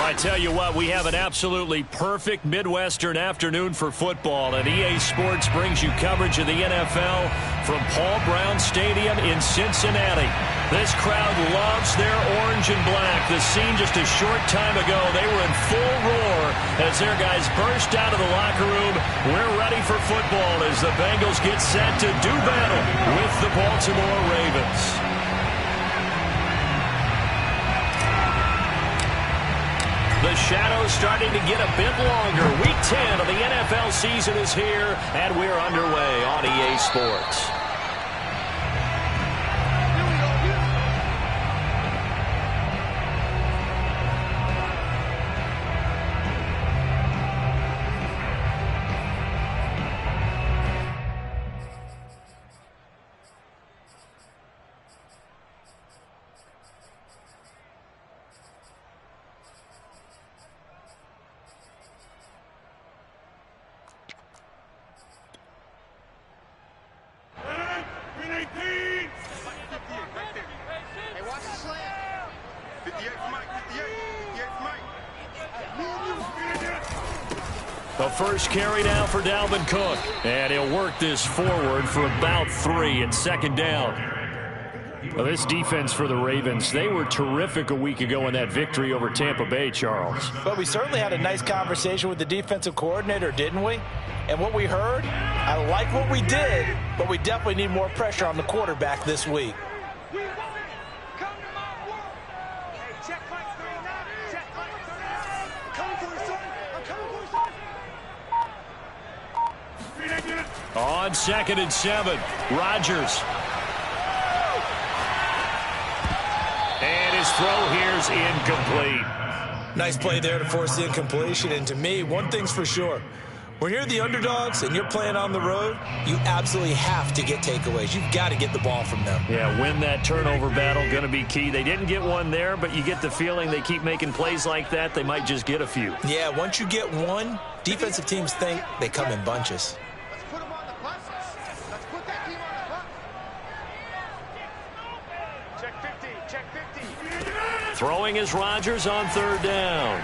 I tell you what, we have an absolutely perfect Midwestern afternoon for football, and EA Sports brings you coverage of the NFL from Paul Brown Stadium in Cincinnati. This crowd loves their orange and black. The scene just a short time ago, they were in full roar as their guys burst out of the locker room. We're ready for football as the Bengals get set to do battle with the Baltimore Ravens. The shadow's starting to get a bit longer. Week 10 of the NFL season is here, and we're underway on EA Sports. The first carry now for Dalvin Cook. And he'll work this forward for about 3 and second down. Well, this defense for the Ravens, they were terrific a week ago in that victory over Tampa Bay, Charles. But we certainly had a nice conversation with the defensive coordinator, didn't we? And what we heard, I like what we did, but we definitely need more pressure on the quarterback this week. On 2nd and 7, Rodgers. And his throw here's incomplete. Nice play there to force the incompletion. And to me, one thing's for sure. When you're the underdogs and you're playing on the road, you absolutely have to get takeaways. You've got to get the ball from them. Yeah, win that turnover battle, going to be key. They didn't get one there, but you get the feeling they keep making plays like that, they might just get a few. Yeah, once you get one, defensive teams think they come in bunches. Throwing is Rodgers on 3rd down.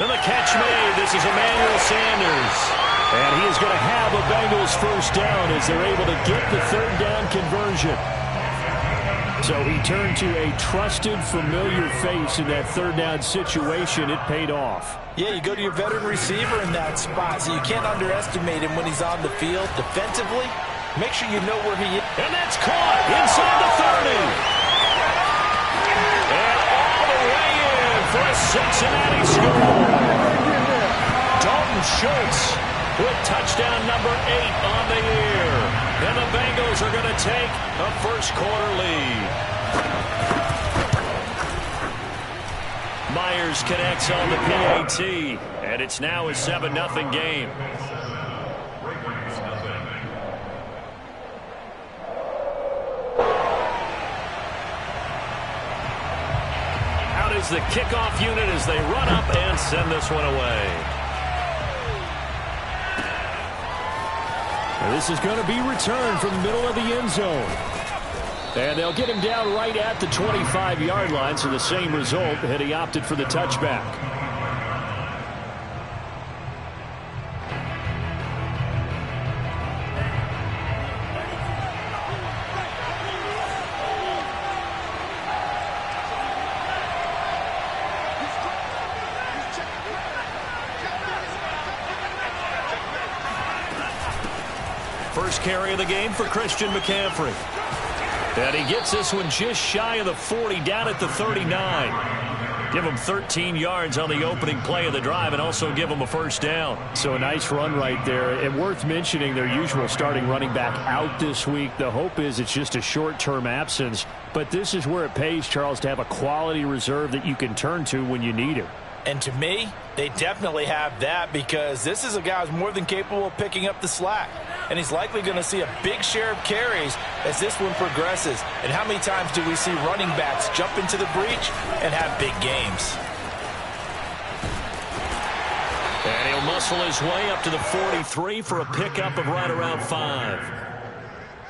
And the catch made. This is Emmanuel Sanders. And he is going to have a Bengals first down as they're able to get the 3rd down conversion. So he turned to a trusted, familiar face in that 3rd down situation. It paid off. Yeah, you go to your veteran receiver in that spot, so you can't underestimate him when he's on the field. Defensively, make sure you know where he is. And that's caught inside the 30. For a Cincinnati score. Dalton Schultz with touchdown number 8 on the year. And the Bengals are going to take a first-quarter lead. Myers connects on the PAT, and it's now a 7-0 game. The kickoff unit as they run up and send this one away. And this is going to be returned from the middle of the end zone. And they'll get him down right at the 25-yard line, so the same result had he opted for the touchback. First carry of the game for Christian McCaffrey. And he gets this one just shy of the 40, down at the 39. Give him 13 yards on the opening play of the drive and also give him a first down. So a nice run right there. And worth mentioning their usual starting running back out this week. The hope is it's just a short-term absence. But this is where it pays, Charles, to have a quality reserve that you can turn to when you need him. And to me, they definitely have that because this is a guy who's more than capable of picking up the slack. And he's likely going to see a big share of carries as this one progresses. And how many times do we see running backs jump into the breach and have big games? And he'll muscle his way up to the 43 for a pickup of right around 5.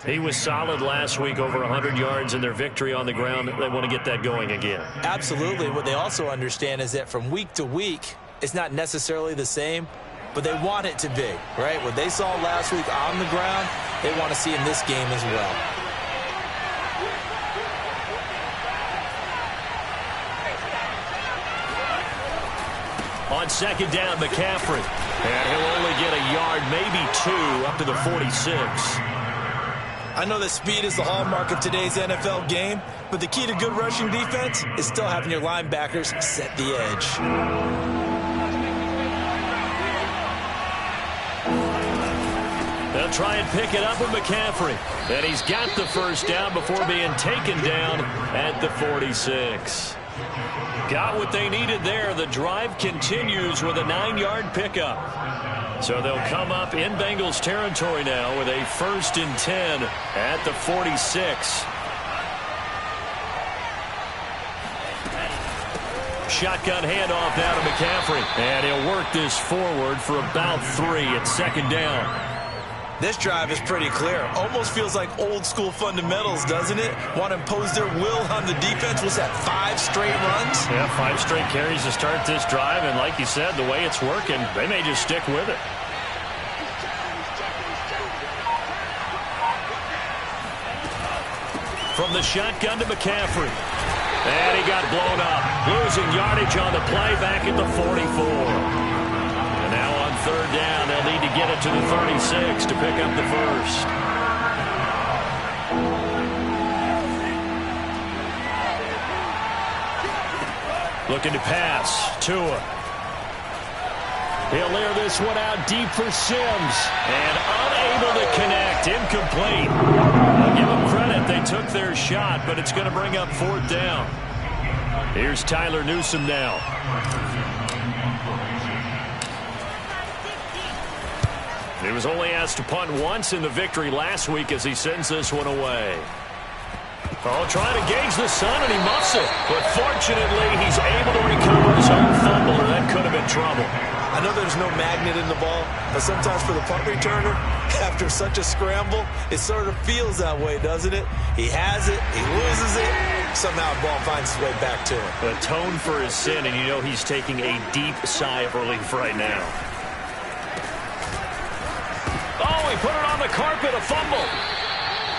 He was solid last week, over 100 yards in their victory on the ground. They want to get that going again. Absolutely. What they also understand is that from week to week, it's not necessarily the same, but they want it to be, right? What they saw last week on the ground, they want to see in this game as well. On second down, McCaffrey. And he'll only get a yard, maybe 2, up to the 46. I know that speed is the hallmark of today's NFL game, but the key to good rushing defense is still having your linebackers set the edge. They'll try and pick it up with McCaffrey. And he's got the first down before being taken down at the 46. Got what they needed there. The drive continues with a 9-yard pickup. So they'll come up in Bengals territory now with a 1st and 10 at the 46. Shotgun handoff now to McCaffrey. And he'll work this forward for about 3 at second down. This drive is pretty clear. Almost feels like old school fundamentals, doesn't it? Want to impose their will on the defense. Was that 5 straight runs? Yeah, 5 straight carries to start this drive. And like you said, the way it's working, they may just stick with it. From the shotgun to McCaffrey. And he got blown up. Losing yardage on the play back at the 44. Now on third down, they'll need to get it to the 36 to pick up the first. Looking to pass. Tua. He'll layer this one out deep for Sims. And unable to connect. Incomplete. I'll give them credit. They took their shot, but it's going to bring up 4th down. Here's Tyler Newsome now. He was only asked to punt once in the victory last week as he sends this one away. Oh, trying to gauge the sun, and he muffs it. But fortunately, he's able to recover his own fumble, or that could have been trouble. I know there's no magnet in the ball, but sometimes for the punt returner, after such a scramble, it sort of feels that way, doesn't it? He has it, he loses it, somehow the ball finds its way back to him. Atone for his sin, and you know he's taking a deep sigh of relief right now. Oh, he put it on the carpet, a fumble.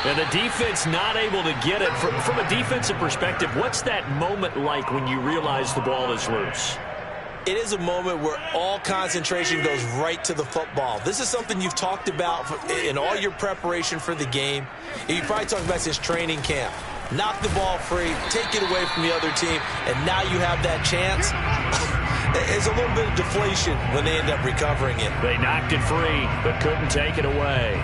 And the defense not able to get it. From a defensive perspective, what's that moment like when you realize the ball is loose? It is a moment where all concentration goes right to the football. This is something you've talked about in all your preparation for the game. You probably talked about since training camp. Knock the ball free, take it away from the other team, and now you have that chance. There's a little bit of deflation when they end up recovering it. They knocked it free, but couldn't take it away.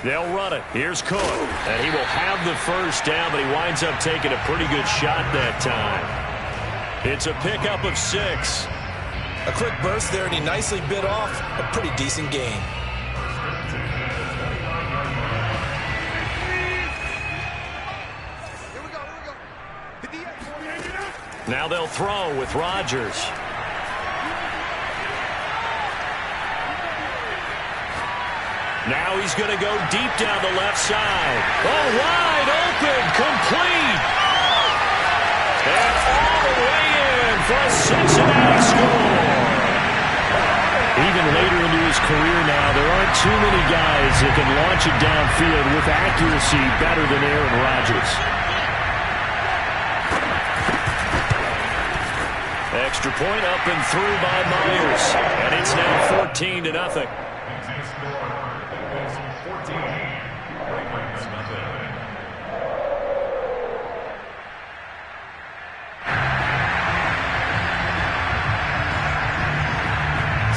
They'll run it. Here's Cook. And he will have the first down, but he winds up taking a pretty good shot that time. It's a pickup of 6. A quick burst there, and he nicely bit off a pretty decent gain. Now they'll throw with Rodgers. Now he's going to go deep down the left side. Oh, wide open, complete. And all the way in for a Cincinnati score. Even later into his career now, there aren't too many guys that can launch it downfield with accuracy better than Aaron Rodgers. Extra point up and through by Myers. And it's now 14-0.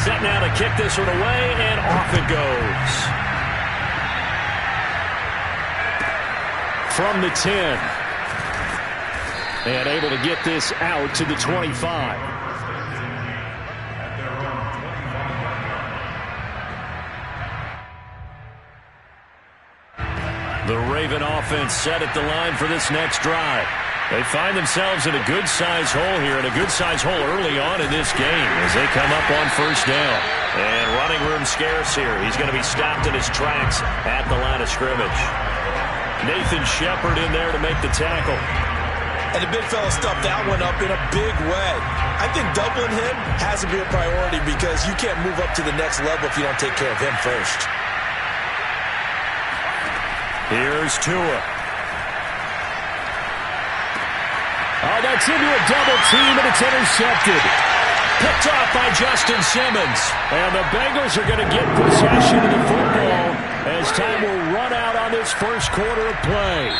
Set now to kick this one away, and off it goes. From the 10. And able to get this out to the 25. The Raven offense set at the line for this next drive. They find themselves in a good-sized hole here, and a good-sized hole early on in this game as they come up on first down. And running room scarce here. He's going to be stopped in his tracks at the line of scrimmage. Nathan Shepard in there to make the tackle. And the big fella stuffed that one up in a big way. I think doubling him has to be a priority because you can't move up to the next level if you don't take care of him first. Here's Tua. Oh, that's into a double team, and it's intercepted. Picked off by Justin Simmons. And the Bengals are going to get possession of the football as time will run out on this first quarter of play.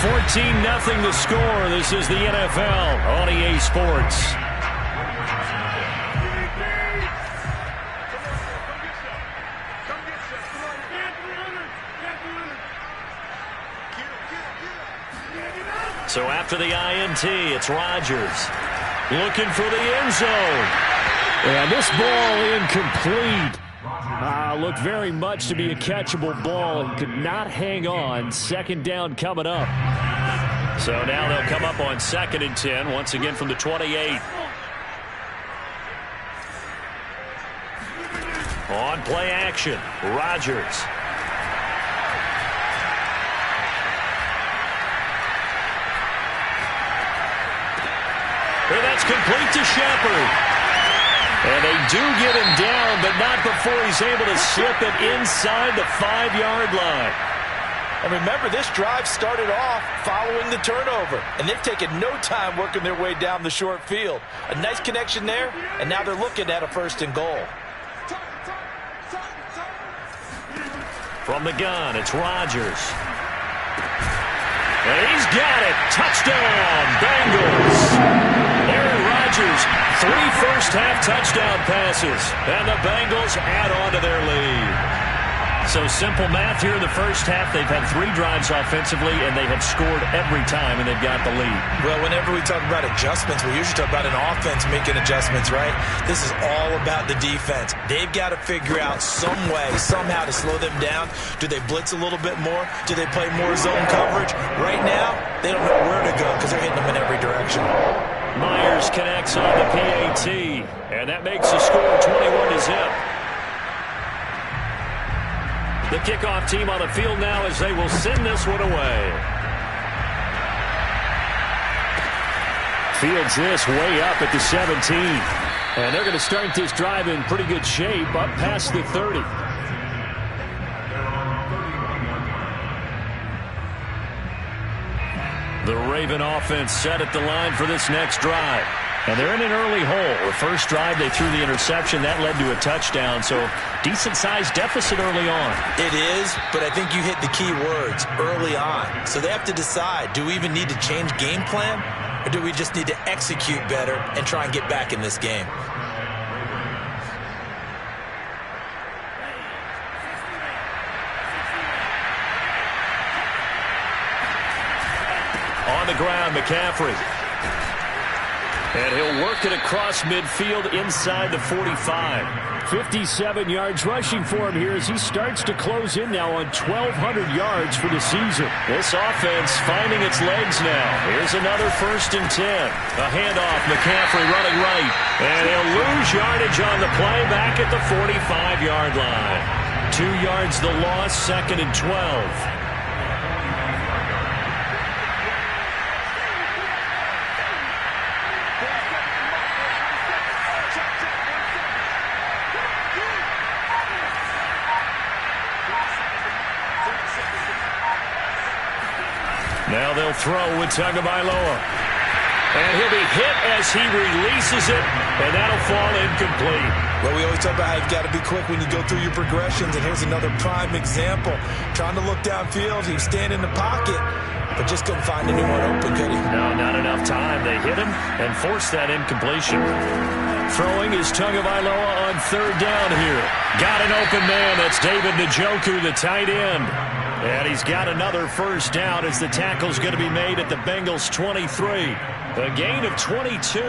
14-0 the score. This is the NFL on EA Sports. So after the INT, it's Rodgers looking for the end zone. And this ball incomplete. Looked very much to be a catchable ball and could not hang on. Second down coming up. So now they'll come up on 2nd and 10, once again from the 28. On play action, Rodgers. And that's complete to Shepard. And they do get him down, but not before he's able to slip it inside the 5-yard line. And remember, this drive started off following the turnover, and they've taken no time working their way down the short field. A nice connection there, and now they're looking at a 1st and goal. From the gun, it's Rodgers. And he's got it. Touchdown, Bengals. Aaron Rodgers, 3 first-half touchdown passes, and the Bengals add on to their lead. So simple math here in the first half. They've had 3 drives offensively, and they have scored every time, and they've got the lead. Well, whenever we talk about adjustments, we usually talk about an offense making adjustments, right? This is all about the defense. They've got to figure out some way, somehow to slow them down. Do they blitz a little bit more? Do they play more zone coverage? Right now, they don't know where to go because they're hitting them in every direction. Myers connects on the PAT, and that makes the score 21-0. The kickoff team on the field now as they will send this one away. Fields this way up at the 17. And they're going to start this drive in pretty good shape up past the 30. The Raven offense set at the line for this next drive. And they're in an early hole. The first drive, they threw the interception. That led to a touchdown. So decent-sized deficit early on. It is, but I think you hit the key words, early on. So they have to decide, do we even need to change game plan? Or do we just need to execute better and try and get back in this game? On the ground, McCaffrey. And he'll work it across midfield inside the 45. 57 yards rushing for him here as he starts to close in now on 1,200 yards for the season. This offense finding its legs now. Here's another 1st and 10. A handoff, McCaffrey running right. And he'll lose yardage on the play back at the 45-yard line. 2 yards the loss, 2nd and 12. Now they'll throw with Tagovailoa. And he'll be hit as he releases it, and that'll fall incomplete. Well, we always talk about how you've got to be quick when you go through your progressions, and here's another prime example. Trying to look downfield, he was standing in the pocket, but just couldn't find anyone open, could he? No, not enough time. They hit him and forced that incompletion. Throwing is Tagovailoa on 3rd down here. Got an open man. That's David Njoku, the tight end. And he's got another 1st down as the tackle's going to be made at the Bengals 23. A gain of 22.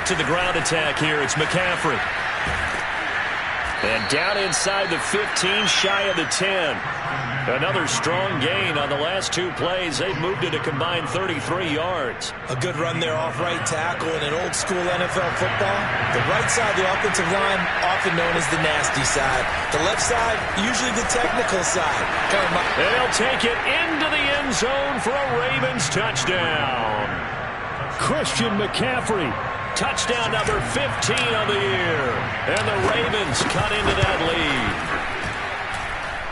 back to the ground attack here. It's McCaffrey. And down inside the 15, shy of the 10. Another strong gain on the last 2 plays. They've moved it a combined 33 yards. A good run there off right tackle in an old-school NFL football. The right side of the offensive line, often known as the nasty side. The left side, usually the technical side. They'll take it into the end zone for a Ravens touchdown. Christian McCaffrey. Touchdown number 15 of the year. And the Ravens cut into that lead.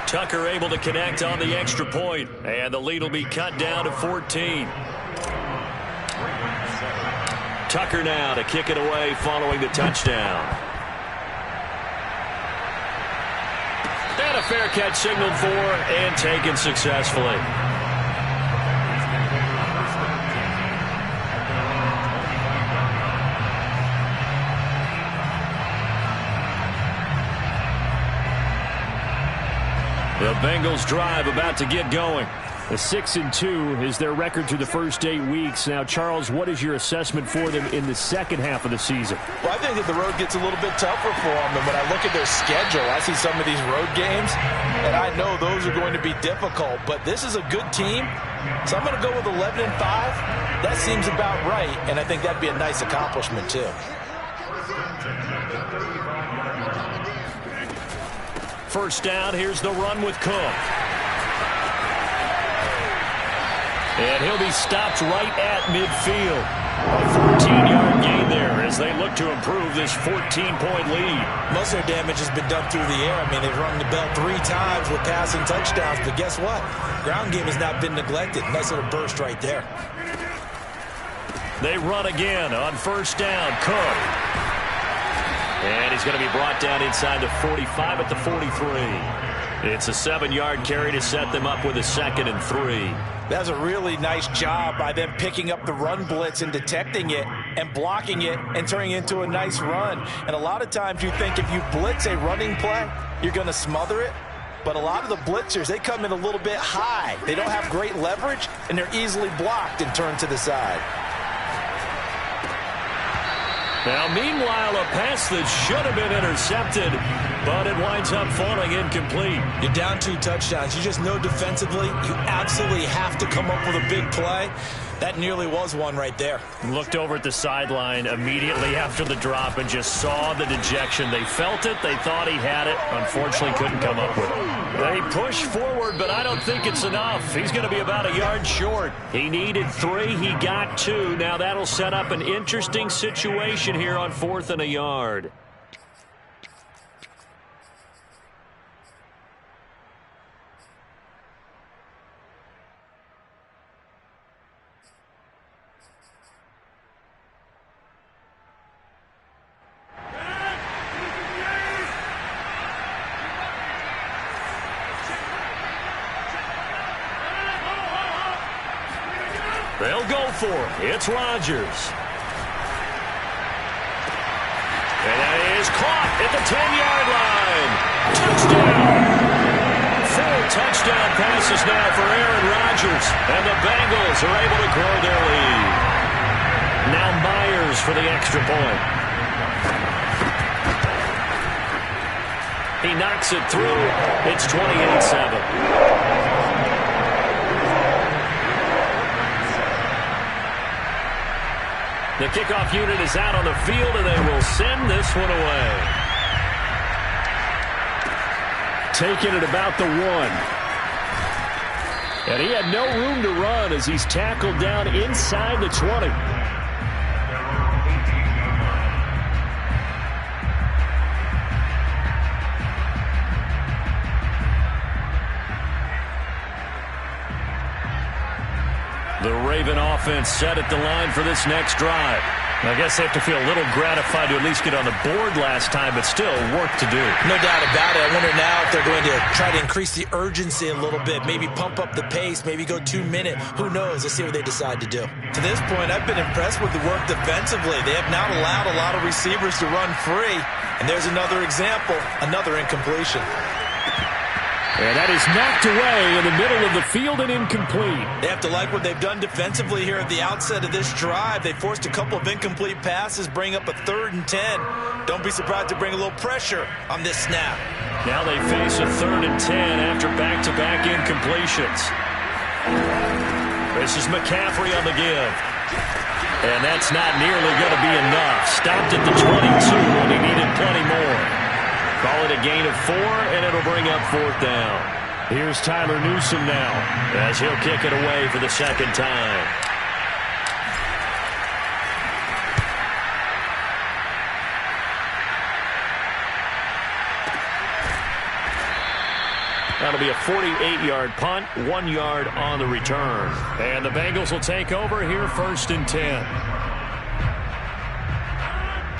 Tucker able to connect on the extra point, and the lead will be cut down to 14. Tucker now to kick it away following the touchdown. And a fair catch signaled for and taken successfully. The Bengals drive about to get going. The 6-2 is their record through the first 8 weeks. Now, Charles, what is your assessment for them in the second half of the season? Well, I think that the road gets a little bit tougher for them. And when I look at their schedule, I see some of these road games, and I know those are going to be difficult. But this is a good team, so I'm going to go with 11-5. That seems about right, and I think that'd be a nice accomplishment, too. First down, here's the run with Cook. And he'll be stopped right at midfield. A 14-yard gain there as they look to improve this 14-point lead. Most of their damage has been done through the air. I mean, they've rung the bell 3 times with passing touchdowns, but guess what? Ground game has not been neglected. Nice little burst right there. They run again on first down. Cook. And he's going to be brought down inside the 45 at the 43. It's a 7-yard carry to set them up with a 2nd and 3. That's a really nice job by them picking up the run blitz and detecting it and blocking it and turning it into a nice run. And a lot of times you think if you blitz a running play, you're going to smother it. But a lot of the blitzers, they come in a little bit high. They don't have great leverage, and they're easily blocked and turned to the side. Now, meanwhile, a pass that should have been intercepted, but it winds up falling incomplete. You're down 2 touchdowns. You just know defensively you absolutely have to come up with a big play. That nearly was one right there. Looked over at the sideline immediately after the drop and just saw the dejection. They felt it. They thought he had it. Unfortunately, couldn't come up with it. They push forward, but I don't think it's enough. He's going to be about a yard short. He needed 3. He got 2. Now that'll set up an interesting situation here on 4th and a yard. They'll go for it. It's Rodgers. And that is caught at the 10-yard line. Touchdown. 4 touchdown passes now for Aaron Rodgers. And the Bengals are able to grow their lead. Now Myers for the extra point. He knocks it through. It's 28-7. The kickoff unit is out on the field, and they will send this one away. Taking it about the 1. And he had no room to run as he's tackled down inside the 20. The Raven offense set at the line for this next drive. I guess they have to feel a little gratified to at least get on the board last time, but still work to do. No doubt about it. I wonder now if they're going to try to increase the urgency a little bit, maybe pump up the pace, maybe go 2-minute. Who knows? Let's see what they decide to do. To this point, I've been impressed with the work defensively. They have not allowed a lot of receivers to run free. And there's another example, another incompletion. And that is knocked away in the middle of the field and incomplete. They have to like what they've done defensively here at the outset of this drive. They forced a couple of incomplete passes, bring up a 3rd and 10. Don't be surprised to bring a little pressure on this snap. Now they face a 3rd and 10 after back-to-back incompletions. This is McCaffrey on the give. And that's not nearly going to be enough. Stopped at the 22 when he needed plenty more. Call it a gain of 4, and it'll bring up 4th down. Here's Tyler Newsome now, as he'll kick it away for the 2nd time. That'll be a 48-yard punt, 1 yard on the return. And the Bengals will take over here 1st and 10.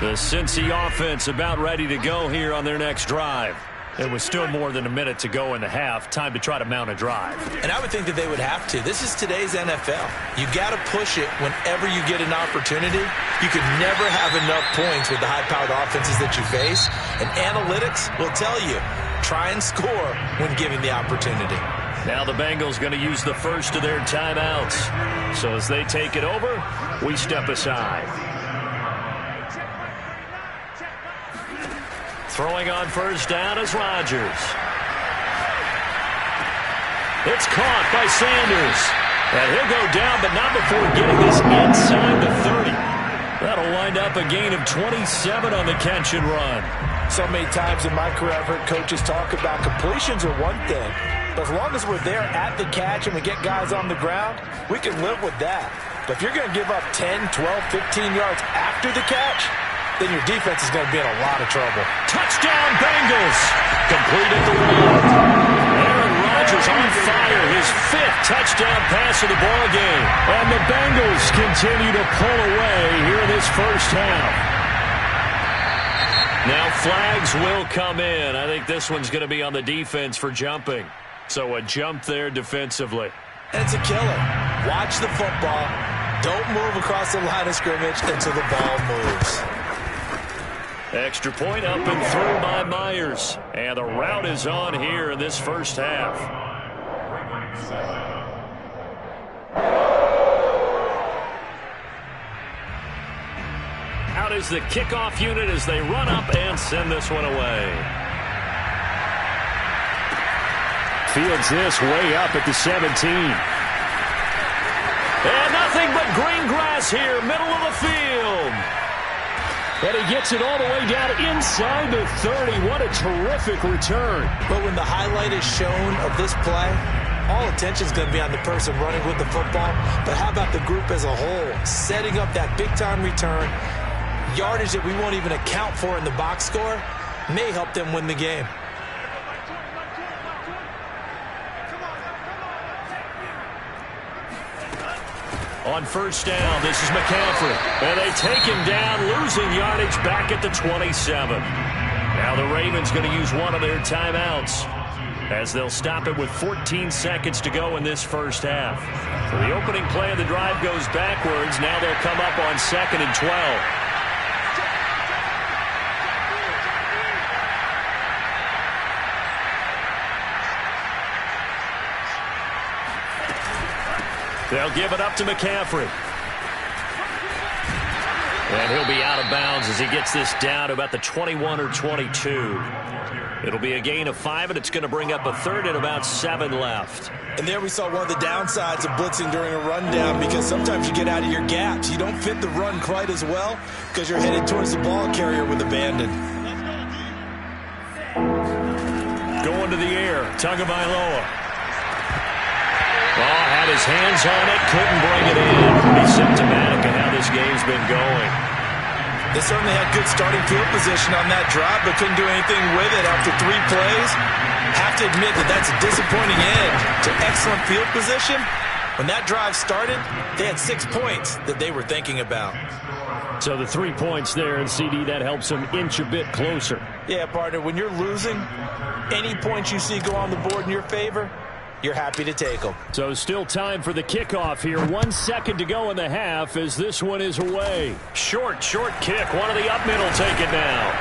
The Cincy offense about ready to go here on their next drive. It was still more than a minute to go in the half. Time to try to mount a drive. And I would think that they would have to. This is today's NFL. You got to push it whenever you get an opportunity. You could never have enough points with the high-powered offenses that you face. And analytics will tell you, try and score when given the opportunity. Now the Bengals going to use the first of their timeouts. So as they take it over, we step aside. Throwing on 1st down is Rodgers. It's caught by Sanders. And he'll go down, but not before getting this inside the 30. That'll wind up a gain of 27 on the catch and run. So many times in my career I've heard coaches talk about completions are one thing. But as long as we're there at the catch and we get guys on the ground, we can live with that. But if you're going to give up 10, 12, 15 yards after the catch, then your defense is going to be in a lot of trouble. Touchdown, Bengals! Complete at the 1. Aaron Rodgers on fire, his 5th touchdown pass of the ball game. And the Bengals continue to pull away here in this first half. Now flags will come in. I think this one's going to be on the defense for jumping. So a jump there defensively. And it's a killer. Watch the football. Don't move across the line of scrimmage until the ball moves. Extra point up and through by Myers. And the route is on here in this first half. Out is the kickoff unit as they run up and send this one away. Fields this way up at the 17. And nothing but green grass here, middle of the field. And he gets it all the way down inside the 30. What a terrific return. But when the highlight is shown of this play, all attention is going to be on the person running with the football. But how about the group as a whole? Setting up that big-time return, yardage that we won't even account for in the box score, may help them win the game. On 1st down, this is McCaffrey. And they take him down, losing yardage back at the 27. Now the Ravens going to use one of their timeouts as they'll stop it with 14 seconds to go in this first half. So the opening play of the drive goes backwards. Now they'll come up on 2nd and 12. They'll give it up to McCaffrey. And he'll be out of bounds as he gets this down to about the 21 or 22. It'll be a gain of 5, and it's going to bring up a 3rd and about 7 left. And there we saw one of the downsides of blitzing during a rundown, because sometimes you get out of your gaps. You don't fit the run quite as well because you're headed towards the ball carrier with abandon. Going to the air, Tagovailoa. Ball had his hands on it, couldn't bring it in. Pretty symptomatic of how this game's been going. They certainly had good starting field position on that drive, but couldn't do anything with it after 3 plays. Have to admit that that's a disappointing end to excellent field position. When that drive started, they had 6 points that they were thinking about. So the 3 points there, and CD, that helps them inch a bit closer. Yeah, partner, when you're losing, any points you see go on the board in your favor, you're happy to take them. So still time for the kickoff here. 1 second to go in the half as this one is away. Short kick. One of the up middle take it now.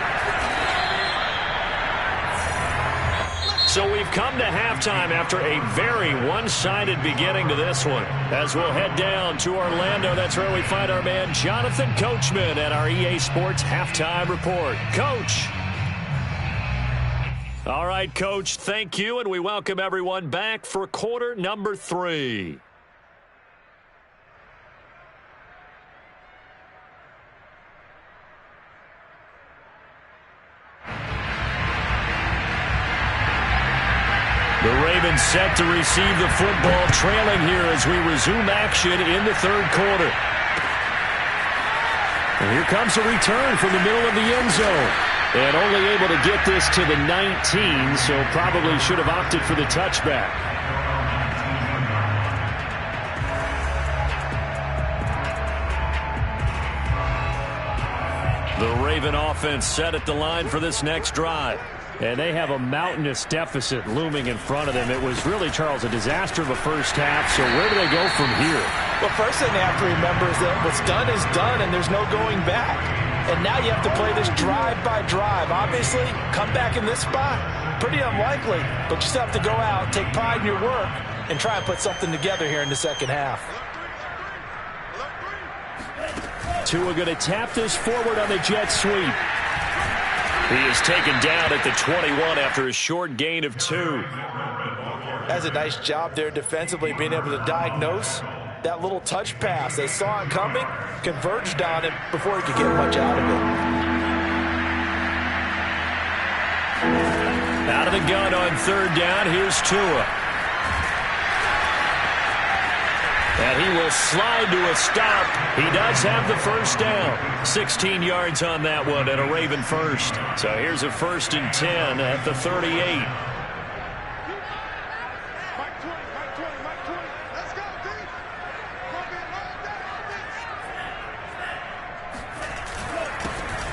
So we've come to halftime after a very one-sided beginning to this one. As we'll head down to Orlando, that's where we find our man Jonathan Coachman at our EA Sports Halftime Report. Coach. All right, Coach, thank you, and we welcome everyone back for quarter number 3. The Ravens set to receive the football, trailing here as we resume action in the third quarter. And here comes a return from the middle of the end zone. And only able to get this to the 19, so probably should have opted for the touchback. The Raven offense set at the line for this next drive. And they have a mountainous deficit looming in front of them. It was really, Charles, a disaster of a first half. So where do they go from here? Well, first thing they have to remember is that what's done is done, and there's no going back. And now you have to play this drive by drive. Obviously, come back in this spot, pretty unlikely. But you still have to go out, take pride in your work, and try and put something together here in the second half. Tua going to tap this forward on the jet sweep. He is taken down at the 21 after a short gain of 2. That's a nice job there defensively, being able to diagnose that little touch pass. They saw it coming, converged on it before he could get much out of it. Out of the gun on third down, here's Tua. And he will slide to a stop. He does have the first down. 16 yards on that one and a Raven first. So here's a 1st and 10 at the 38.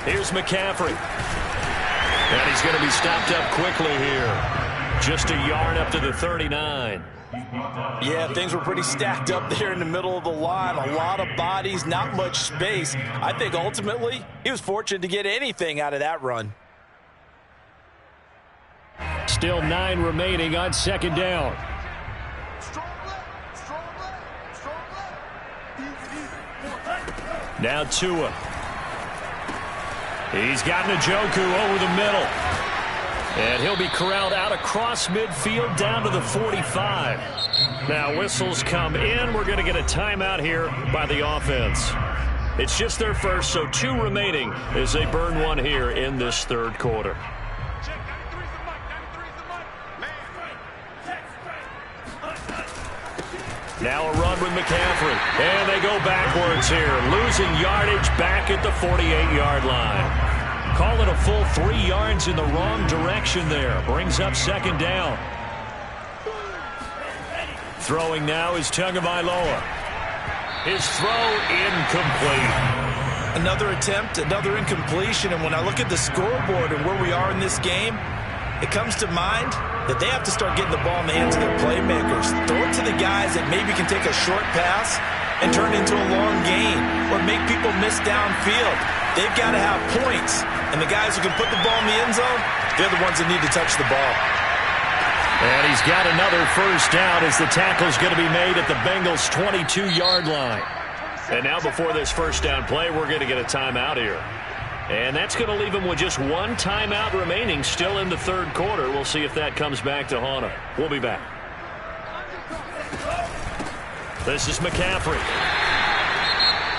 Here's McCaffrey. And he's going to be stopped up quickly here. Just a yard up to the 39. Yeah, things were pretty stacked up there in the middle of the line. A lot of bodies, not much space. I think ultimately he was fortunate to get anything out of that run. Still 9 remaining on second down. Now Tua. He's got Njoku over the middle. And he'll be corralled out across midfield down to the 45. Now whistles come in. We're going to get a timeout here by the offense. It's just their first, so 2 remaining as they burn one here in this third quarter. Now a run with McCaffrey. And they go backwards here, losing yardage back at the 48-yard line. Call it a full 3 yards in the wrong direction there. Brings up second down. Throwing now is Tagovailoa. His throw incomplete. Another attempt, another incompletion. And when I look at the scoreboard and where we are in this game, it comes to mind that they have to start getting the ball in the hands of their playmakers. Throw it to the guys that maybe can take a short pass and turn it into a long gain or make people miss downfield. They've got to have points. And the guys who can put the ball in the end zone, they're the ones that need to touch the ball. And he's got another first down as the tackle's going to be made at the Bengals' 22-yard line. And now before this first down play, we're going to get a timeout here. And that's going to leave him with just 1 timeout remaining still in the third quarter. We'll see if that comes back to haunt him. We'll be back. This is McCaffrey.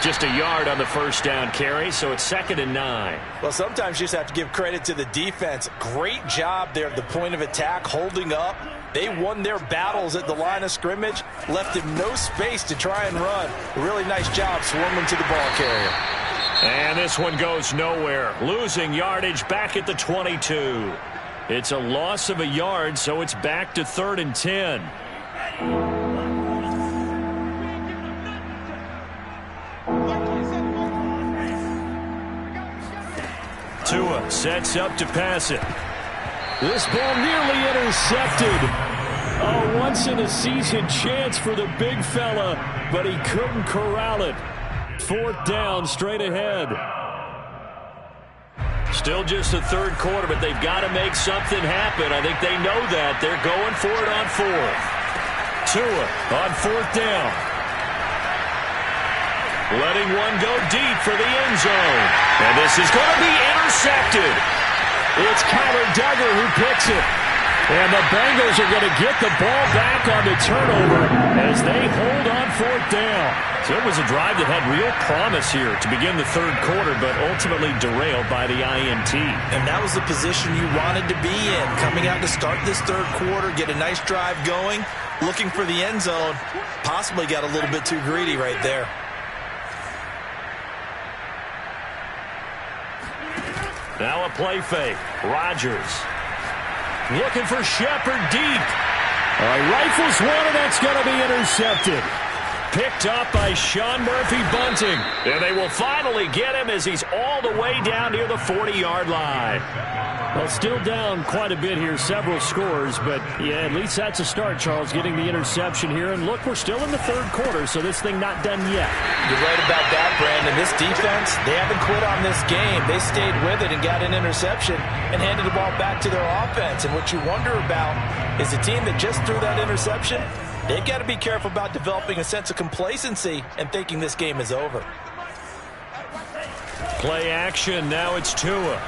Just a yard on the first down carry, so it's 2nd and 9. Well, sometimes you just have to give credit to the defense. Great job there at the point of attack, holding up. They won their battles at the line of scrimmage, left him no space to try and run. A really nice job swarming to the ball carrier. And this one goes nowhere. Losing yardage back at the 22. It's a loss of a yard, so it's back to 3rd and 10. Tua sets up to pass it. This ball nearly intercepted. A once-in-a-season chance for the big fella, but he couldn't corral it. 4th down, straight ahead. Still just the third quarter, but they've got to make something happen. I think they know that. They're going for it on fourth. Tua on fourth down. Letting one go deep for the end zone. And this is going to be intercepted. It's Kyler Duggar who picks it. And the Bengals are going to get the ball back on the turnover as they hold on fourth down. So it was a drive that had real promise here to begin the third quarter, but ultimately derailed by the INT. And that was the position you wanted to be in. Coming out to start this third quarter, get a nice drive going, looking for the end zone. Possibly got a little bit too greedy right there. Now a play fake. Rodgers looking for Shepard deep. Rifles one, and that's going to be intercepted. Picked up by Sean Murphy-Bunting. And they will finally get him as he's all the way down near the 40-yard line. Well, still down quite a bit here, several scores, but yeah, at least that's a start, Charles, getting the interception here. And look, we're still in the third quarter, so this thing not done yet. You're right about that, Brandon. This defense, they haven't quit on this game. They stayed with it and got an interception and handed the ball back to their offense. And what you wonder about is the team that just threw that interception, they've got to be careful about developing a sense of complacency and thinking this game is over. Play action. Now it's Tua.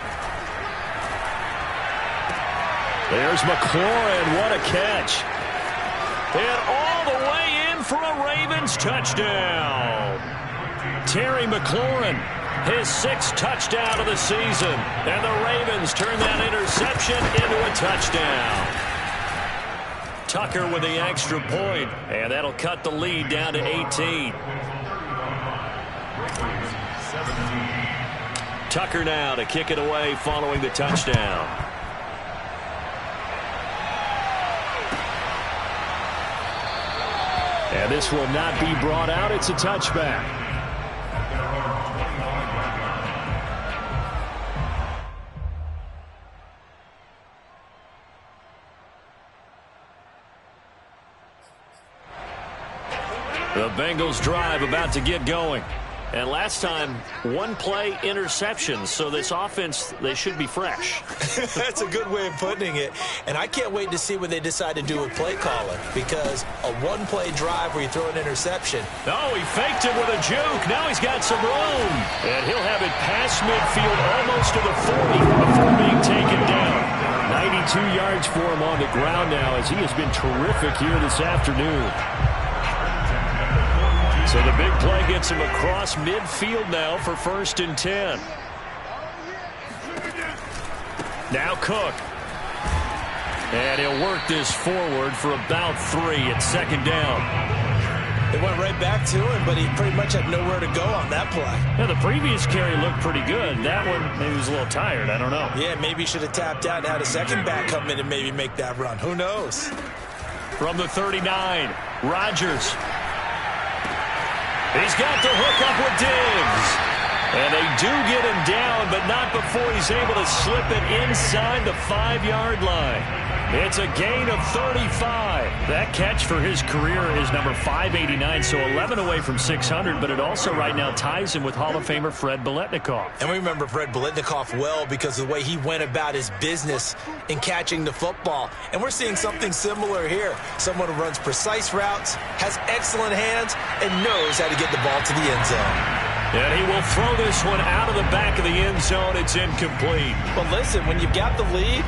There's McLaurin. What a catch. And all the way in for a Ravens touchdown. Terry McLaurin, his sixth touchdown of the season. And the Ravens turn that interception into a touchdown. Tucker with the extra point, and that'll cut the lead down to 18. Tucker now to kick it away following the touchdown. And this will not be brought out. It's a touchback. The Bengals drive about to get going. And last time, one play interception. So this offense, they should be fresh. That's a good way of putting it. And I can't wait to see what they decide to do with play calling. Because a one-play drive where you throw an interception. Oh, he faked him with a juke. Now he's got some room. And he'll have it past midfield almost to the 40 before being taken down. 92 yards for him on the ground now as he has been terrific here this afternoon. So the big play gets him across midfield now for 1st and 10. Now Cook. And he'll work this forward for about 3 at 2nd down. They went right back to him, but he pretty much had nowhere to go on that play. Yeah, the previous carry looked pretty good. That one, maybe he was a little tired. I don't know. Yeah, maybe he should have tapped out and had a second back come in and maybe make that run. Who knows? From the 39, Rodgers. He's got the hook up with Diggs. And they do get him down, but not before he's able to slip it inside the 5-yard line. It's a gain of 35. That catch for his career is number 589, so 11 away from 600, but it also right now ties him with Hall of Famer Fred Biletnikoff. And we remember Fred Biletnikoff well because of the way he went about his business in catching the football. And we're seeing something similar here. Someone who runs precise routes, has excellent hands, and knows how to get the ball to the end zone. And he will throw this one out of the back of the end zone. It's incomplete. But listen, when you've got the lead,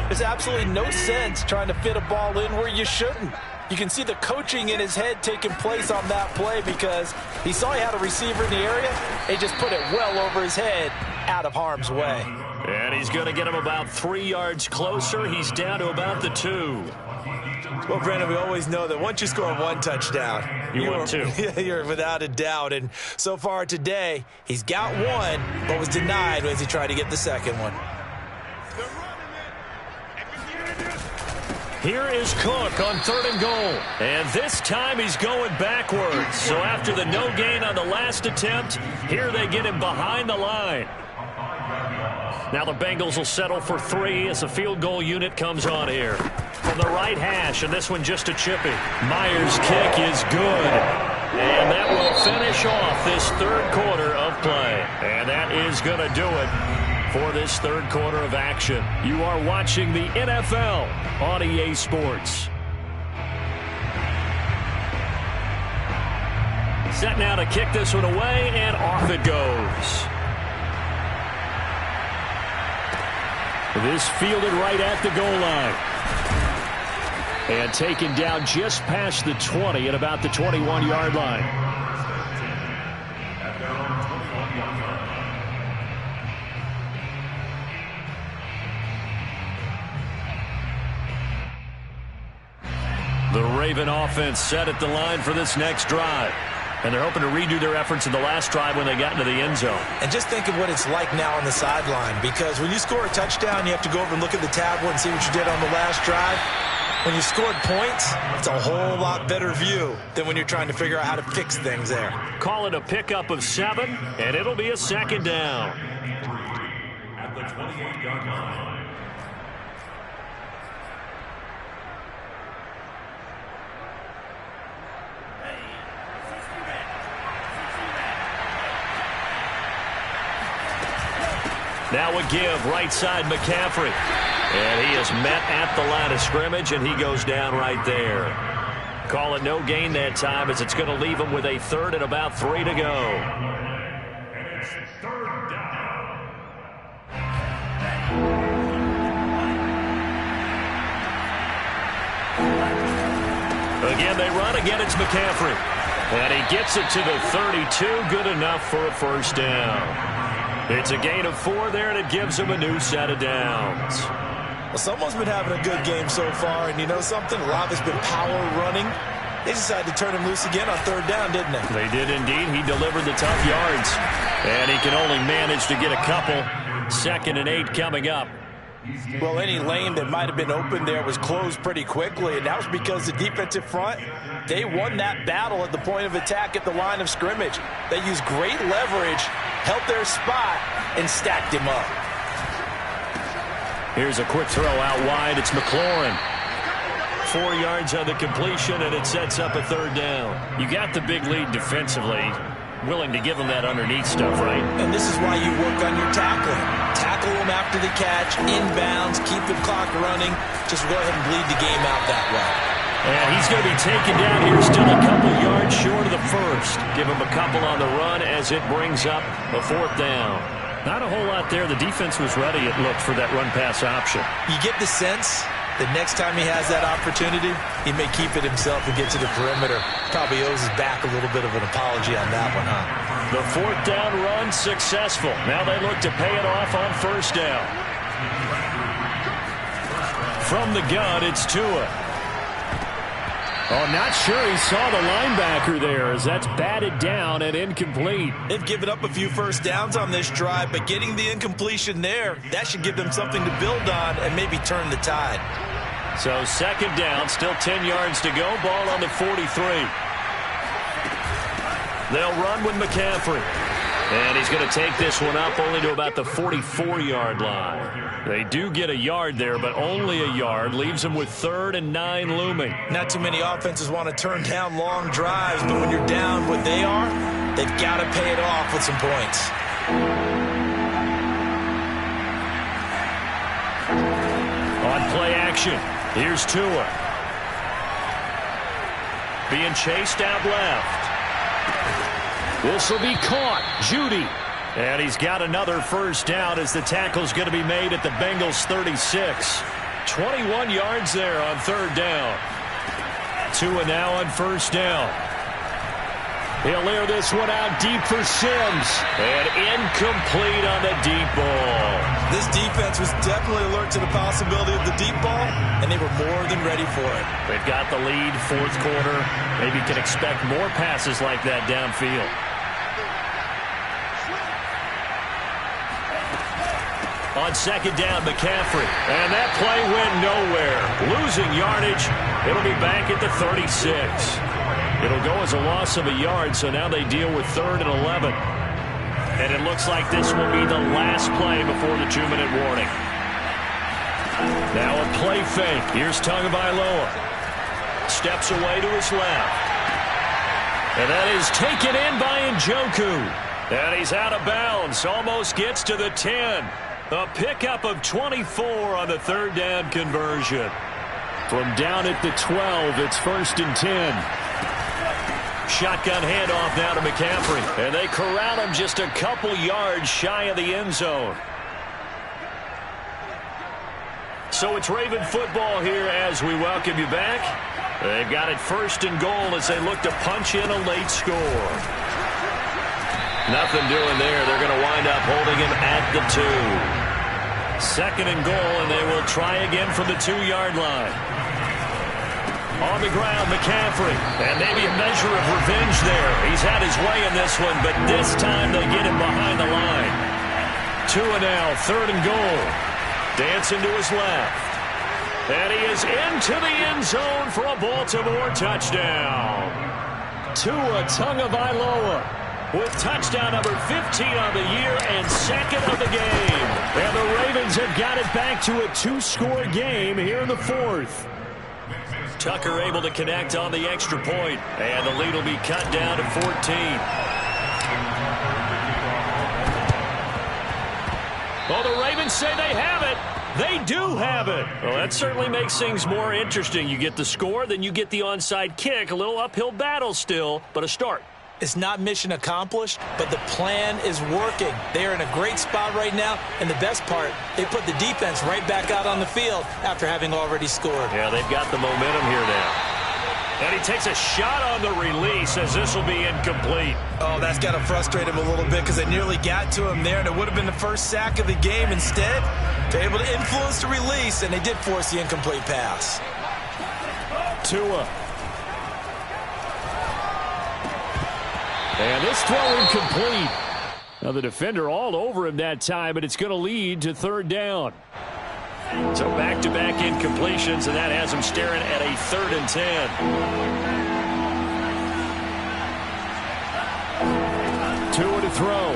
there's absolutely no sense trying to fit a ball in where you shouldn't. You can see the coaching in his head taking place on that play because he saw he had a receiver in the area. He just put it well over his head out of harm's way. And he's going to get him about 3 yards closer. He's down to about the 2. Well, Brandon, we always know that once you score one touchdown, you're without a doubt. And so far today, he's got one, but was denied as he tried to get the second one. Here is Cook on 3rd and goal. And this time he's going backwards. So after the no gain on the last attempt, here they get him behind the line. Now the Bengals will settle for 3 as the field goal unit comes on here. From the right hash, and this one just a chippy. Myers' kick is good. And that will finish off this third quarter of play. And that is going to do it. for this third quarter of action. You are watching the NFL on EA Sports. Set now to kick this one away, and off it goes. This fielded right at the goal line. And taken down just past the 20 at about the 21-yard line. The Raven offense set at the line for this next drive. And they're hoping to redo their efforts in the last drive when they got into the end zone. And just think of what it's like now on the sideline, because when you score a touchdown, you have to go over and look at the tablet and see what you did on the last drive. When you scored points, it's a whole lot better view than when you're trying to figure out how to fix things there. Call it a pickup of 7, and it'll be a second down. At the 28-yard line. Now a give, right side McCaffrey. And he is met at the line of scrimmage, and he goes down right there. Call it no gain that time, as it's going to leave him with a 3rd and about 3 to go. And it's 3rd down. Again, they run. Again, it's McCaffrey. And he gets it to the 32. Good enough for a first down. It's a gain of 4 there, and it gives him a new set of downs. Well, someone's been having a good game so far, and you know something? A lot has been power running. They decided to turn him loose again on 3rd down, didn't they? They did indeed. He delivered the tough yards. And he can only manage to get a couple. 2nd and 8 coming up. Well, any lane that might have been open there was closed pretty quickly, and that was because the defensive front, they won that battle at the point of attack at the line of scrimmage. They used great leverage, held their spot, and stacked him up. Here's a quick throw out wide. It's McLaurin. 4 yards on the completion, and it sets up a 3rd down. You got the big lead defensively. Willing to give him that underneath stuff, right? And this is why you work on your tackling. Tackle him after the catch, inbounds, keep the clock running. Just go ahead and bleed the game out that way. And he's going to be taken down here, still a couple yards short of the first. Give him a couple on the run as it brings up a 4th down. Not a whole lot there. The defense was ready, it looked, for that run-pass option. You get the sense that next time he has that opportunity, he may keep it himself and get to the perimeter. Probably owes his back a little bit of an apology on that one, huh? The 4th down run successful. Now they look to pay it off on 1st down. From the gun, it's Tua. Oh, not sure he saw the linebacker there, as that's batted down and incomplete. They've given up a few first downs on this drive, but getting the incompletion there, that should give them something to build on and maybe turn the tide. So 2nd down, still 10 yards to go, ball on the 43. They'll run with McCaffrey. And he's going to take this one up only to about the 44-yard line. They do get a yard there, but only a yard. Leaves them with 3rd and 9 looming. Not too many offenses want to turn down long drives, but when you're down what they are, they've got to pay it off with some points. On play action, here's Tua. Being chased out left. This will be caught. Judy. And he's got another first down as the tackle's going to be made at the Bengals' 36. 21 yards there on 3rd down. Tua now on 1st down. He'll air this one out deep for Sims. And incomplete on the deep ball. This defense was definitely alert to the possibility of the deep ball, and they were more than ready for it. They've got the lead, 4th quarter. Maybe can expect more passes like that downfield. On 2nd down, McCaffrey. And that play went nowhere. Losing yardage. It'll be back at the 36. It'll go as a loss of a yard, so now they deal with 3rd and 11. And it looks like this will be the last play before the 2-minute warning. Now a play fake. Here's Tagovailoa. Steps away to his left. And that is taken in by Njoku. And he's out of bounds. Almost gets to the 10. A pickup of 24 on the third down conversion. From down at the 12, it's 1st and 10. Shotgun handoff now to McCaffrey. And they corral him just a couple yards shy of the end zone. So it's Raven football here as we welcome you back. They've got it 1st and goal as they look to punch in a late score. Nothing doing there. They're going to wind up holding him at the 2. 2nd and goal, and they will try again from the 2-yard line. On the ground, McCaffrey. And maybe a measure of revenge there. He's had his way in this one, but this time they get him behind the line. 2 and now, 3rd and goal. Dancing to his left. And he is into the end zone for a Baltimore touchdown. Tua Tagovailoa with touchdown number 15 on the year and 2nd of the game. And the Ravens have got it back to a 2-score game here in the 4th. Tucker able to connect on the extra point, and the lead will be cut down to 14. Well, the Ravens say they have it. They do have it. Well, that certainly makes things more interesting. You get the score, then you get the onside kick. A little uphill battle still, but a start. It's not mission accomplished, but the plan is working. They are in a great spot right now, and the best part, they put the defense right back out on the field after having already scored. Yeah, they've got the momentum here now. And he takes a shot on the release as this will be incomplete. Oh, that's got to frustrate him a little bit because they nearly got to him there, and it would have been the first sack of the game. Instead, they're able to influence the release, and they did force the incomplete pass. Tua. And this throw incomplete. Now the defender all over him that time, but it's going to lead to 3rd down. So back-to-back incompletions, and that has him staring at a 3rd and 10. Tua to throw.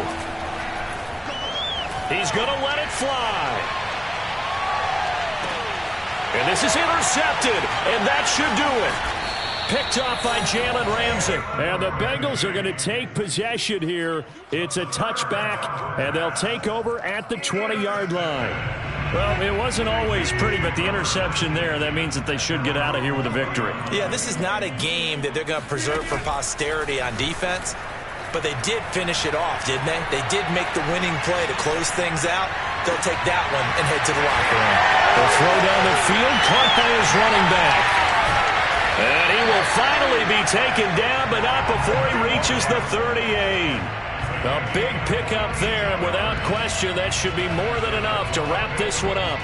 He's going to let it fly. And this is intercepted, and that should do it. Picked off by Jalen Ramsey. And the Bengals are going to take possession here. It's a touchback, and they'll take over at the 20-yard line. Well, it wasn't always pretty, but the interception there, that means that they should get out of here with a victory. Yeah, this is not a game that they're going to preserve for posterity on defense, but they did finish it off, didn't they? They did make the winning play to close things out. They'll take that one and head to the locker room. The throw down the field, caught by his running back. And he will finally be taken down, but not before he reaches the 38. A big pickup there, and without question, that should be more than enough to wrap this one up.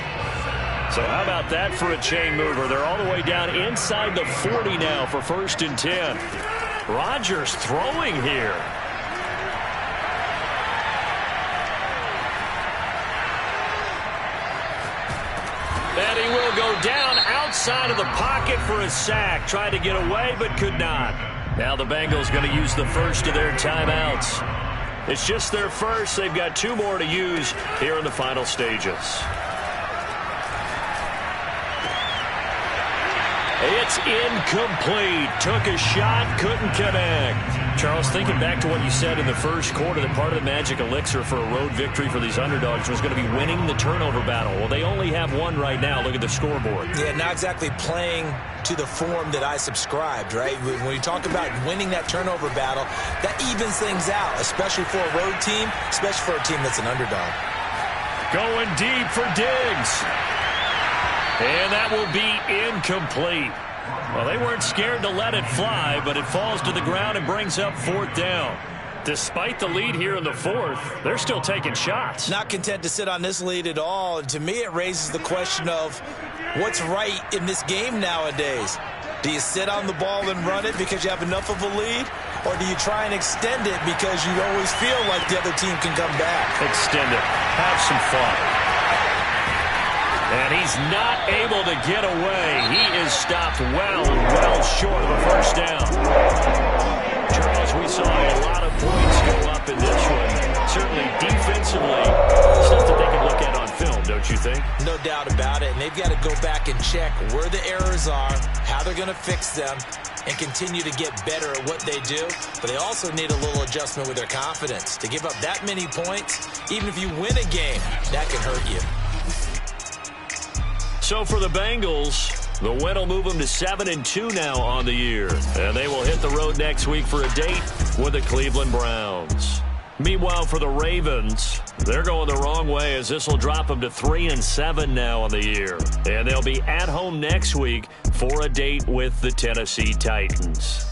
So how about that for a chain mover? They're all the way down inside the 40 now for 1st and 10. Rodgers throwing here. And he will go down outside of the pocket for a sack. Tried to get away, but could not. Now the Bengals going to use the first of their timeouts. It's just their first. They've got 2 more to use here in the final stages. It's incomplete. Took a shot, couldn't connect. Charles, thinking back to what you said in the first quarter, that part of the magic elixir for a road victory for these underdogs was going to be winning the turnover battle. Well, they only have one right now. Look at the scoreboard. Yeah, not exactly playing to the form that I subscribed, right? When you talk about winning that turnover battle, that evens things out, especially for a road team, especially for a team that's an underdog. Going deep for Diggs. And that will be incomplete. Well, they weren't scared to let it fly, but it falls to the ground and brings up 4th down. Despite the lead here in the 4th, they're still taking shots. Not content to sit on this lead at all. And to me, it raises the question of what's right in this game nowadays. Do you sit on the ball and run it because you have enough of a lead? Or do you try and extend it because you always feel like the other team can come back? Extend it. Have some fun. And he's not able to get away. He is stopped well short of a first down. Charles, we saw a lot of points go up in this one. Certainly defensively, stuff that they can look at on film, don't you think? No doubt about it, and they've got to go back and check where the errors are, how they're going to fix them, and continue to get better at what they do. But they also need a little adjustment with their confidence. To give up that many points, even if you win a game, that can hurt you. So for the Bengals, the win will move them to 7-2 now on the year. And they will hit the road next week for a date with the Cleveland Browns. Meanwhile, for the Ravens, they're going the wrong way as this will drop them to 3-7 now on the year. And they'll be at home next week for a date with the Tennessee Titans.